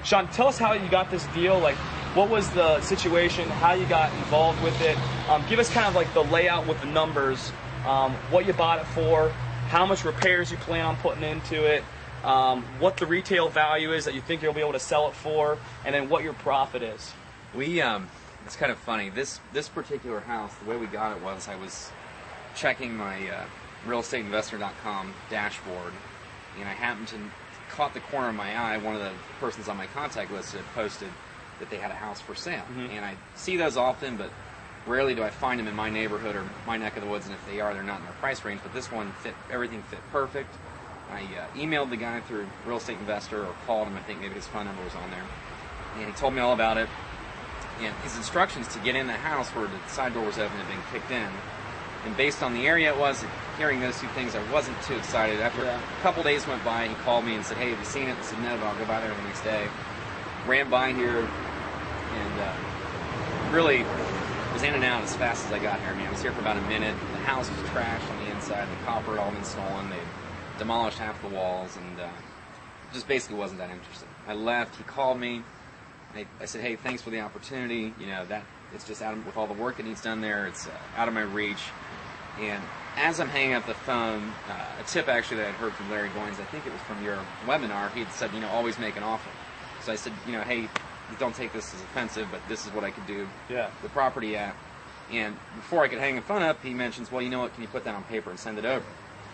Sean, tell us how you got this deal. Like, what was the situation? How you got involved with it? Give us kind of like the layout with the numbers. What you bought it for? How much repairs you plan on putting into it? What the retail value is that you think you'll be able to sell it for, and then what your profit is. It's kind of funny. This particular house, the way we got it was I was checking my realestateinvestor.com dashboard, and I happened to caught the corner of my eye. One of the persons on my contact list had posted that they had a house for sale, and I see those often, but rarely do I find them in my neighborhood or my neck of the woods, and if they are, they're not in their price range. But this one everything fit perfect. I emailed the guy through Real Estate Investor, or called him. I think maybe his phone number was on there, and he told me all about it. And his instructions to get in the house where the side door was open had been kicked in. And based on the area it was, hearing those two things, I wasn't too excited. After a couple days went by, he called me and said, "Hey, have you seen it?" I said, "No, but I'll go by there the next day." Ran by here and really was in and out as fast as I got here. I mean, I was here for about a minute. The house was trashed on the inside. The copper had all been stolen. They demolished half the walls, and just basically wasn't that interested. I left. He called me. I said, "Hey, thanks for the opportunity. You know, that it's just out of, with all the work that needs done there, it's out of my reach." And as I'm hanging up the phone, a tip actually that I'd heard from Larry Goines, I think it was from your webinar, he had said, always make an offer. So I said, hey, don't take this as offensive, but this is what I could do the property at. And before I could hang the phone up, he mentions, well, you know what, can you put that on paper and send it over?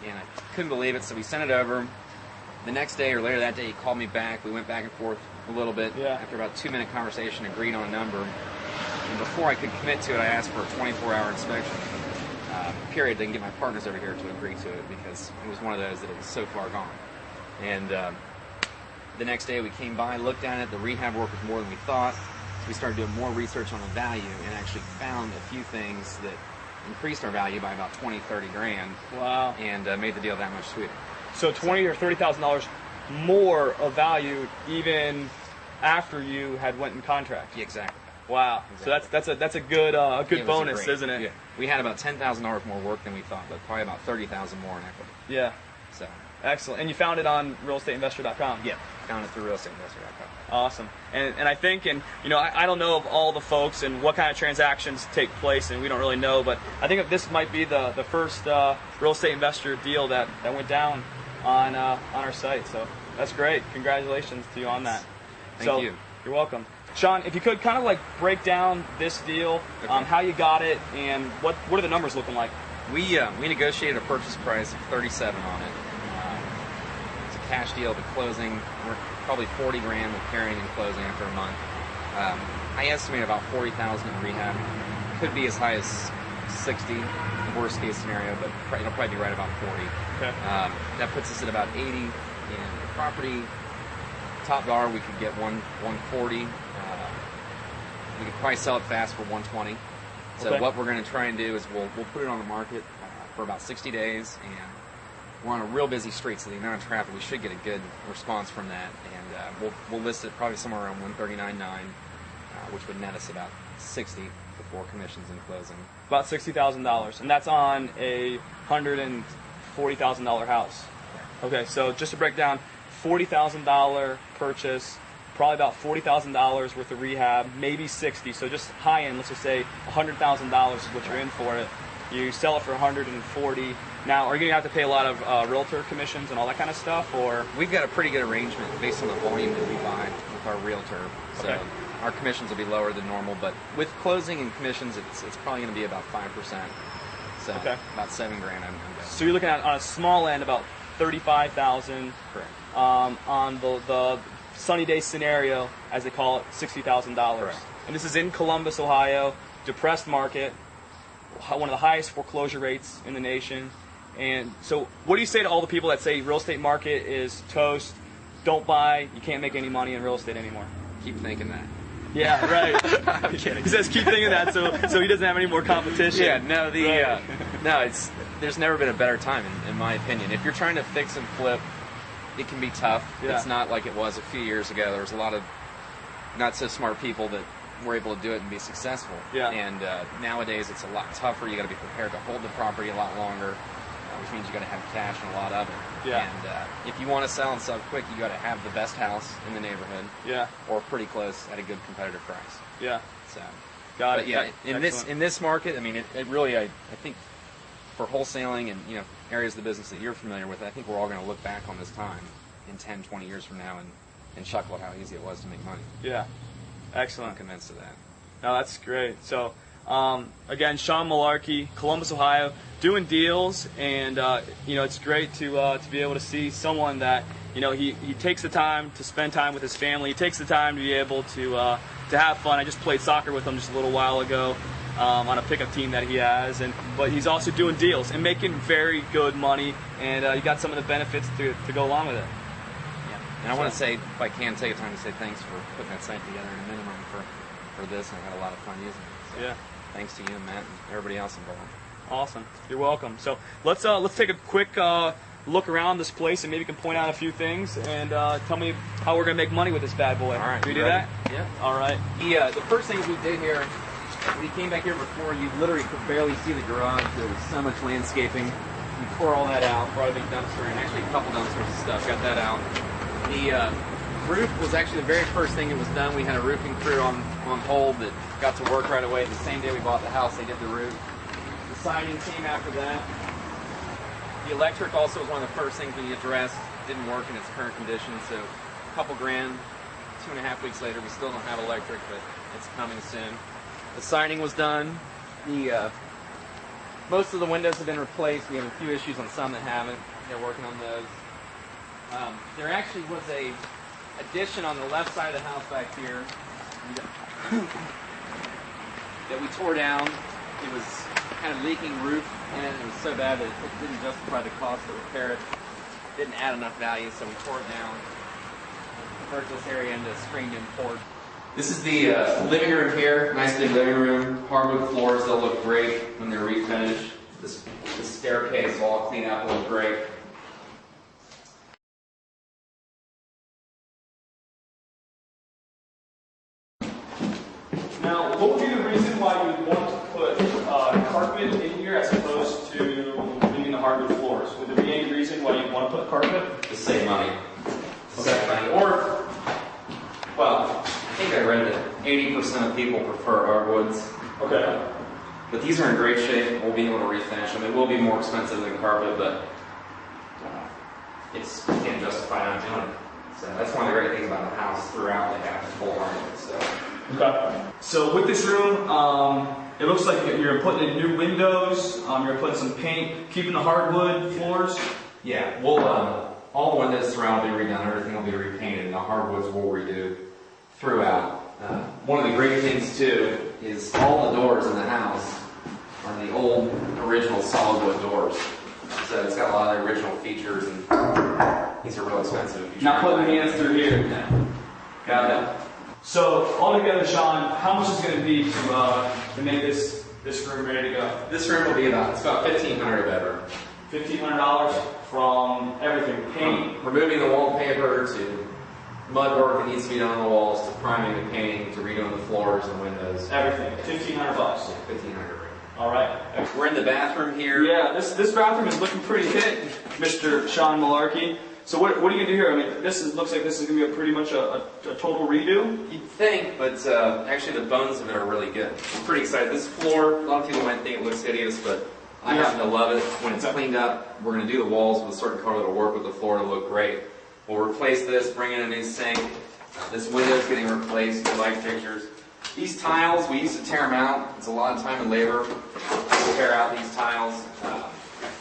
And I couldn't believe it, so we sent it over. The next day or later that day, he called me back. We went back and forth a little bit. After about a 2-minute conversation, agreed on a number. And before I could commit to it, I asked for a 24-hour inspection period. They can get my partners over here to agree to it because it was one of those that it was so far gone. And the next day we came by, looked at it. The rehab work was more than we thought. So we started doing more research on the value and actually found a few things that increased our value by about 20, 30 grand. Wow. And made the deal that much sweeter. So $20,000 or $30,000 more of value even after you had went in contract. Yeah, exactly. Wow. Exactly. So that's a good bonus, isn't it? Yeah. We had about $10,000 more work than we thought, but probably about $30,000 more in equity. Yeah. So excellent. And you found it on realestateinvestor.com. Yeah. Found it through realestateinvestor.com. Awesome. And I think, I don't know of all the folks and what kind of transactions take place, and we don't really know, but I think that this might be the first real estate investor deal that went down on our site. So that's great. Congratulations to you on that. Thank you. You're welcome. Sean, if you could kind of like break down this deal, how you got it, and what are the numbers looking like? We negotiated a purchase price of $37 on it. It's a cash deal. The closing, we're probably 40 grand with carrying and closing after a month. I estimate about 40,000 in rehab. Could be as high as 60, worst case scenario, but it'll probably be right about 40. Okay. That puts us at about 80 in the property. Top dollar, we could get 140. We could probably sell it fast for 120. So what we're going to try and do is we'll put it on the market for about 60 days, and we're on a real busy street, so the amount of traffic, we should get a good response from that, and we'll list it probably somewhere around $139.9, which would net us about 60 before commissions and closing. About $60,000, and that's on a $140,000 house. Okay, so just to break down, $40,000 purchase, probably about $40,000 worth of rehab, maybe 60. So just high end, let's just say $100,000 is what you're in for it. You sell it for 140. Now, are you going to have to pay a lot of realtor commissions and all that kind of stuff, or? We've got a pretty good arrangement based on the volume that we buy with our realtor. So our commissions will be lower than normal, but with closing and commissions, it's probably going to be about 5%. So about $7 grand. So you're looking at on a small end about $35,000. Correct. On the sunny day scenario, as they call it, $60,000. Correct. And this is in Columbus, Ohio, depressed market, one of the highest foreclosure rates in the nation. And so what do you say to all the people that say real estate market is toast, don't buy, you can't make any money in real estate anymore? Keep thinking that. Yeah, right. I'm kidding. He says keep thinking that so he doesn't have any more competition. Yeah, no, there's never been a better time in my opinion. If you're trying to fix and flip, it can be tough. Yeah. It's not like it was a few years ago. There was a lot of not so smart people that were able to do it and be successful. Yeah. And nowadays it's a lot tougher. You got to be prepared to hold the property a lot longer. which means you got to have cash and a lot of it. Yeah. And if you want to sell and sell quick, you got to have the best house in the neighborhood. Yeah. Or pretty close at a good competitive price. Yeah. So. Got it. Yeah. In this market, I mean, it really, I think, for wholesaling and areas of the business that you're familiar with, I think we're all going to look back on this time in 10, 20 years from now and chuckle at how easy it was to make money. Yeah. Excellent. I'm convinced of that. No, that's great. So, again, Sean Malarky, Columbus, Ohio, doing deals, and it's great to be able to see someone that he takes the time to spend time with his family. He takes the time to be able to have fun. I just played soccer with him just a little while ago on a pickup team that he has, but he's also doing deals and making very good money, and you got some of the benefits to go along with it. Yeah. And I want to say, if I can take a time to say thanks for putting that site together in a minimum for this. I had a lot of fun using it. So yeah. Thanks to you and Matt and everybody else involved. Awesome. You're welcome. So let's take a quick look around this place, and maybe you can point out a few things and tell me how we're gonna make money with this bad boy. All right. Can we do that? Yeah. All right. The first thing we did here, when you came back here before, you literally could barely see the garage. There was so much landscaping. We tore all that out, brought a big dumpster in, actually a couple dumpsters of stuff, got that out. The roof was actually the very first thing that was done. We had a roofing crew on hold that got to work right away. The same day we bought the house, they did the roof. The siding came after that. The electric also was one of the first things we addressed. Didn't work in its current condition, so a couple grand. 2.5 weeks later, we still don't have electric, but it's coming soon. The siding was done. Most of the windows have been replaced. We have a few issues on some that haven't. They're working on those. There actually was a addition on the left side of the house back here that we tore down. It was kind of leaking roof, and it was so bad that it didn't justify the cost to repair it. Didn't add enough value, so we tore it down. Converted this area into a screened-in porch. This is the living room here. Nice big living room. Hardwood floors. They'll look great when they're refinished. This staircase will all clean up. Will look great. Now, what would be the reason why you would want to put carpet in here as opposed to leaving the hardwood floors? Would there be any reason why you'd want to put carpet? To save money. Okay. Or, well, I think I read that 80% of people prefer hardwoods. Okay. But these are in great shape. We'll be able to refinish them. It will be more expensive than carpet, but you can't justify not doing it. So that's one of the great things about the house. Throughout, they have full hardwood. So. Okay. So with this room, it looks like you're putting in new windows. You're putting some paint, keeping the hardwood floors. Yeah, we'll all the windows throughout will be redone. Everything will be repainted, and the hardwoods we'll redo throughout. One of the great things too is all the doors in the house are the old original solid wood doors. So it's got a lot of the original features, and these are real expensive. Not putting hands through here. No. Got it. So altogether, Sean, how much is it going to be to make this room ready to go? This room will be about $1,500 a bedroom. $1,500 from everything, paint, From removing the wallpaper to mud work that needs to be done on the walls to priming and painting to redoing the floors and windows. everything. $1,500. Yeah, $1,500. All right. We're in the bathroom here. Yeah, this bathroom is looking pretty hit, Mr. Sean Malarky. So what are you gonna do here? I mean, looks like this is gonna be pretty much a total redo. You'd think, but actually the bones of it are really good. I'm pretty excited. This floor, a lot of people might think it looks hideous, but I happen to love it. When it's cleaned up, we're going to do the walls with a certain color that'll work with the floor to look great. We'll replace this, bring in a new sink. This window's getting replaced, new light fixtures. These tiles, we used to tear them out. It's a lot of time and labor to tear out these tiles.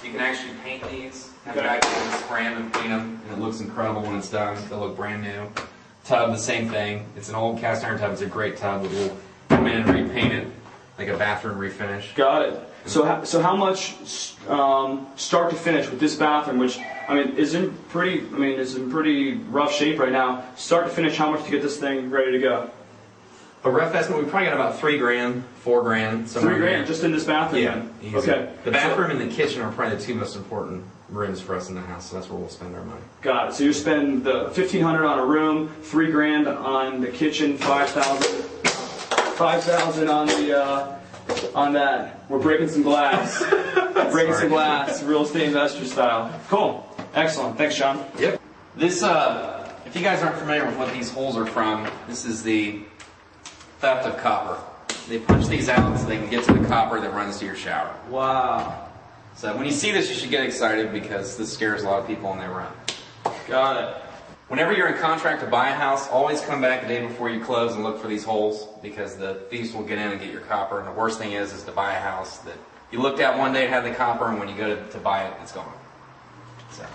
You can actually paint these, have it back and spray them and paint them, and it looks incredible when it's done. They'll look brand new. Tub, the same thing. It's an old cast iron tub. It's a great tub, but we'll come in and repaint it like a bathroom refinish. Got it. So how much start to finish with this bathroom, which I mean is in pretty rough shape right now. Start to finish, how much to get this thing ready to go? A rough estimate, we probably got about $3,000, $4,000. $3,000 just in this bathroom. Yeah. Then? Easy. Okay. The bathroom and the kitchen are probably the two most important rooms for us in the house, so that's where we'll spend our money. Got it. So you spend the $1,500 on a room, $3,000 on the kitchen, $5,000 on on that. We're breaking some glass. Breaking some glass, real estate investor style. Cool. Excellent. Thanks, John. Yep. This, if you guys aren't familiar with what these holes are from, this is the theft of copper. They punch these out so they can get to the copper that runs to your shower. Wow. So when you see this, you should get excited because this scares a lot of people when they run. Got it. Whenever you're in contract to buy a house, always come back the day before you close and look for these holes because the thieves will get in and get your copper. And the worst thing is to buy a house that you looked at one day, it had the copper, and when you go to buy it, it's gone. So.